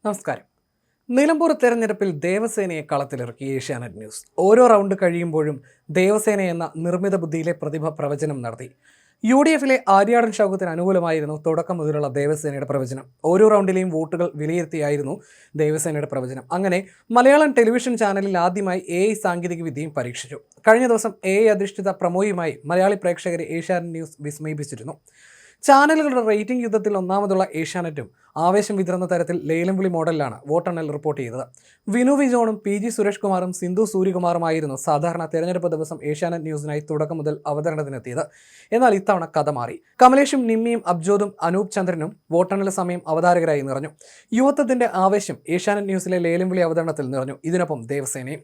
നമസ്കാരം. നിലമ്പൂർ തെരഞ്ഞെടുപ്പിൽ ദേവസേനയെ കളത്തിലിറക്കി ഏഷ്യാനെറ്റ് ന്യൂസ്. ഓരോ റൗണ്ട് കഴിയുമ്പോഴും ദേവസേന എന്ന നിർമ്മിത ബുദ്ധിയിലെ പ്രതിഭ പ്രവചനം നടത്തി. UDFിലെ ആര്യാടൻ ഷൗക്കത്തിന് അനുകൂലമായിരുന്നു തുടക്കം മുതലുള്ള ദേവസേനയുടെ പ്രവചനം. ഓരോ റൗണ്ടിലെയും വോട്ടുകൾ വിലയിരുത്തിയായിരുന്നു ദേവസേനയുടെ പ്രവചനം. അങ്ങനെ മലയാളം ടെലിവിഷൻ ചാനലിൽ ആദ്യമായി AI സാങ്കേതിക വിദ്യയും പരീക്ഷിച്ചു. കഴിഞ്ഞ ദിവസം AI അധിഷ്ഠിത പ്രമോയുമായി മലയാളി പ്രേക്ഷകരെ ഏഷ്യാനെറ്റ് ന്യൂസ് വിസ്മയിപ്പിച്ചിരുന്നു. ചാനലുകളുടെ റേറ്റിംഗ് യുദ്ധത്തിൽ ഒന്നാമതുള്ള ഏഷ്യാനെറ്റും ആവേശം വിതറുന്ന തരത്തിൽ ലേലം വിളി മോഡലിലാണ് വോട്ടെണ്ണൽ റിപ്പോർട്ട് ചെയ്തത്. വിനു വിജോണും PG സുരേഷ് കുമാറും സിന്ധു സൂര്യകുമാറുമായിരുന്നു സാധാരണ തെരഞ്ഞെടുപ്പ് ദിവസം ഏഷ്യാനെറ്റ് ന്യൂസിനായി തുടക്കം മുതൽ അവതരണത്തിനെത്തിയത്. എന്നാൽ ഇത്തവണ കഥ മാറി. കമലേഷും നിമ്മിയും അബ്ജോദും അനൂപ് ചന്ദ്രനും വോട്ടെണ്ണൽ സമയം അവതാരകരായി നിറഞ്ഞു. യുവത്വത്തിന്റെ ആവേശം ഏഷ്യാനെറ്റ് ന്യൂസിലെ ലേലം വിളി അവതരണത്തിൽ നിറഞ്ഞു. ഇതിനൊപ്പം ദേവസേനയും.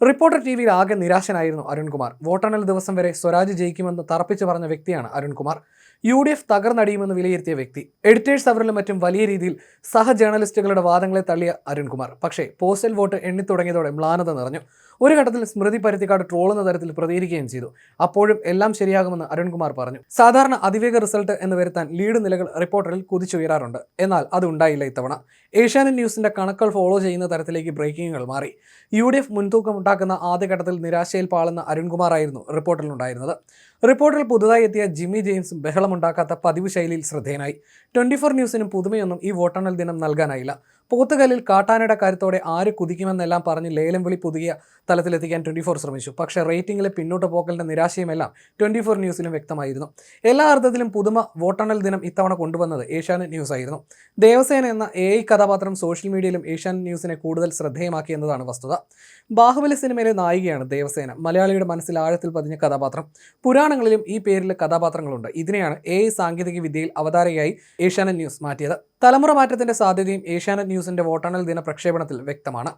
റിപ്പോർട്ടർ TVയിൽ ആകെ നിരാശനായിരുന്നു അരുൺകുമാർ. വോട്ടെണ്ണൽ ദിവസം വരെ സ്വരാജ് ജയിക്കുമെന്ന് തറപ്പിച്ചു പറഞ്ഞ വ്യക്തിയാണ് അരുൺകുമാർ. UDF തകർന്നടിയുമെന്ന് വിലയിരുത്തിയ വ്യക്തി. എഡിറ്റേഴ്സ് അവരിലും മറ്റും വലിയ രീതിയിൽ സഹ ജേർണലിസ്റ്റുകളുടെ വാദങ്ങളെ തള്ളിയ അരുൺകുമാർ. പക്ഷേ പോസ്റ്റൽ വോട്ട് എണ്ണിത്തുടങ്ങിയതോടെ മ്ലാനത നിറഞ്ഞു. ഒരു ഘട്ടത്തിൽ സ്മൃതി പരുത്തിക്കാട് ട്രോളുന്ന തരത്തിൽ പ്രതികരിക്കുകയും ചെയ്തു. അപ്പോഴും എല്ലാം ശരിയാകുമെന്ന് അരുൺകുമാർ പറഞ്ഞു. സാധാരണ അതിവേഗ റിസൾട്ട് എന്ന് വരുത്താൻ ലീഡ് നിലകൾ റിപ്പോർട്ടറിൽ കുതിച്ചുയരാറുണ്ട്. എന്നാൽ അത് ഉണ്ടായില്ല ഇത്തവണ. ഏഷ്യാനെറ്റ് ന്യൂസിന്റെ കണക്കുകൾ ഫോളോ ചെയ്യുന്ന തരത്തിലേക്ക് ബ്രേക്കിങ്ങുകൾ മാറി. UDF മുൻതൂക്കമുണ്ടാക്കുന്ന ആദ്യഘട്ടത്തിൽ നിരാശയിൽ പാളുന്ന അരുൺകുമാർ ആയിരുന്നു റിപ്പോർട്ടറിലുണ്ടായിരുന്നത്. റിപ്പോർട്ടിൽ പുതുതായി എത്തിയ ജിമ്മി ജെയിംസും ബഹളമുണ്ടാക്കാത്ത പതിവ് ശൈലിയിൽ ശ്രദ്ധേയനായി. 24 ന്യൂസിനും പുതുമയൊന്നും ഈ വോട്ടെണ്ണൽ ദിനം നൽകാനായില്ല. പോത്തുകല്ലിൽ കാട്ടാനയുടെ കരുത്തോടെ ആര് കുതിക്കുമെന്നെല്ലാം പറഞ്ഞ് ലേലം വിളി പുതിയ തലത്തിലെത്തിക്കാൻ 24 ശ്രമിച്ചു. പക്ഷേ റേറ്റിംഗിലെ പിന്നോട്ട് പോക്കലിന്റെ നിരാശയുമെല്ലാം 24 ന്യൂസിലും വ്യക്തമായിരുന്നു. എല്ലാ അർത്ഥത്തിലും പുതുമ വോട്ടെണ്ണൽ ദിനം ഇത്തവണ കൊണ്ടുവന്നത് ഏഷ്യാനെറ്റ് ന്യൂസ് ആയിരുന്നു. ദേവസേന എന്ന AI കഥാപാത്രം സോഷ്യൽ മീഡിയയിലും ഏഷ്യാനെറ്റ് ന്യൂസിനെ കൂടുതൽ ശ്രദ്ധേയമാക്കി എന്നതാണ് വസ്തുത. ബാഹുബലി സിനിമയിലെ നായികയാണ് ദേവസേന. മലയാളിയുടെ മനസ്സിൽ ആഴത്തിൽ പതിഞ്ഞ കഥാപാത്രം. പുരാണങ്ങളിലും ഈ പേരിലെ കഥാപാത്രങ്ങളുണ്ട്. ഇതിനെയാണ് AI സാങ്കേതിക വിദ്യയിൽ അവതാരകയായി ഏഷ്യാനെറ്റ് ന്യൂസ് മാറ്റിയത്. തലമുറ മാറ്റത്തിന്റെ സാധ്യതയും ഏഷ്യാനെറ്റ് ന്യൂസിന്റെ വോട്ടെണ്ണൽ ദിന പ്രക്ഷേപണത്തിൽ വ്യക്തമാണ്.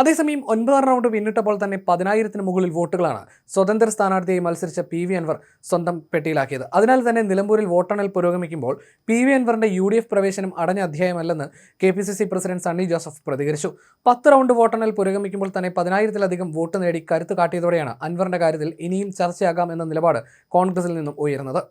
അതേസമയം 9 റൗണ്ട് പിന്നിട്ടപ്പോൾ തന്നെ 10,000-ന് മുകളിൽ വോട്ടുകളാണ് സ്വതന്ത്ര സ്ഥാനാർത്ഥിയായി മത്സരിച്ച PV അൻവർ സ്വന്തം പെട്ടിയിലാക്കിയത്. അതിനാൽ തന്നെ നിലമ്പൂരിൽ വോട്ടെണ്ണൽ പുരോഗമിക്കുമ്പോൾ PV അൻവറിന്റെ UDF പ്രവേശനം അടഞ്ഞ അധ്യായമല്ലെന്ന് KPCC പ്രസിഡന്റ് സണ്ണി ജോസഫ് പ്രതികരിച്ചു. 10 റൗണ്ട് വോട്ടെണ്ണൽ പുരോഗമിക്കുമ്പോൾ തന്നെ 10,000-ലധികം വോട്ട് നേടി കരുത്ത് കാട്ടിയതോടെയാണ് അൻവറിന്റെ കാര്യത്തിൽ ഇനിയും ചർച്ചയാകാം എന്ന നിലപാട് കോൺഗ്രസിൽ നിന്നും ഉയർന്നത്.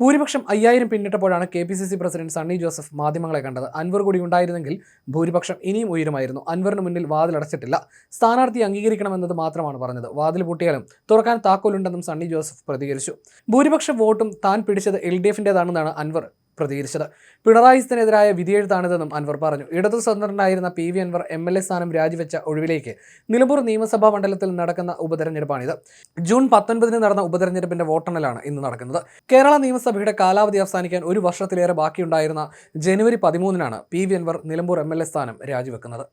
ഭൂരിപക്ഷം 5,000 പിന്നിട്ടപ്പോഴാണ് KPCC പ്രസിഡന്റ് സണ്ണി ജോസഫ് മാധ്യമങ്ങളെ കണ്ടത്. അൻവർ കൂടി ഉണ്ടായിരുന്നെങ്കിൽ ഭൂരിപക്ഷം ഇനിയും ഉയരുമായിരുന്നു. അൻവറിന് മുന്നിൽ വാതിലടച്ചിട്ടില്ല. സ്ഥാനാർത്ഥി അംഗീകരിക്കണമെന്നത് മാത്രമാണ് പറഞ്ഞത്. വാതിൽ പൂട്ടിയാലും തുറക്കാൻ താക്കോലുണ്ടെന്നും സണ്ണി ജോസഫ് പ്രതികരിച്ചു. ഭൂരിപക്ഷ വോട്ടും താൻ പിടിച്ചത് LDFിൻ്റെതാണെന്നാണ് അൻവർ പ്രതികരിച്ചത്. പിണറായിസ്ഥനെതിരായ വിധിയെഴുത്താണിതെന്നും അൻവർ പറഞ്ഞു. ഇടതു സ്വതന്ത്രനായിരുന്ന PV അൻവർ MLA സ്ഥാനം രാജിവെച്ച ഒഴിവിലേക്ക് നിലമ്പൂർ നിയമസഭാ മണ്ഡലത്തിൽ നടക്കുന്ന ഉപതെരഞ്ഞെടുപ്പാണിത്. ജൂൺ 19-ന് നടന്ന ഉപതെരഞ്ഞെടുപ്പിന്റെ വോട്ടെണ്ണലാണ് ഇന്ന് നടക്കുന്നത്. കേരള നിയമസഭയുടെ കാലാവധി അവസാനിക്കാൻ 1 വർഷത്തിലേറെ ബാക്കിയുണ്ടായിരുന്ന ജനുവരി 13-നാണ് PV അൻവർ നിലമ്പൂർ MLA സ്ഥാനം രാജിവെക്കുന്നത്.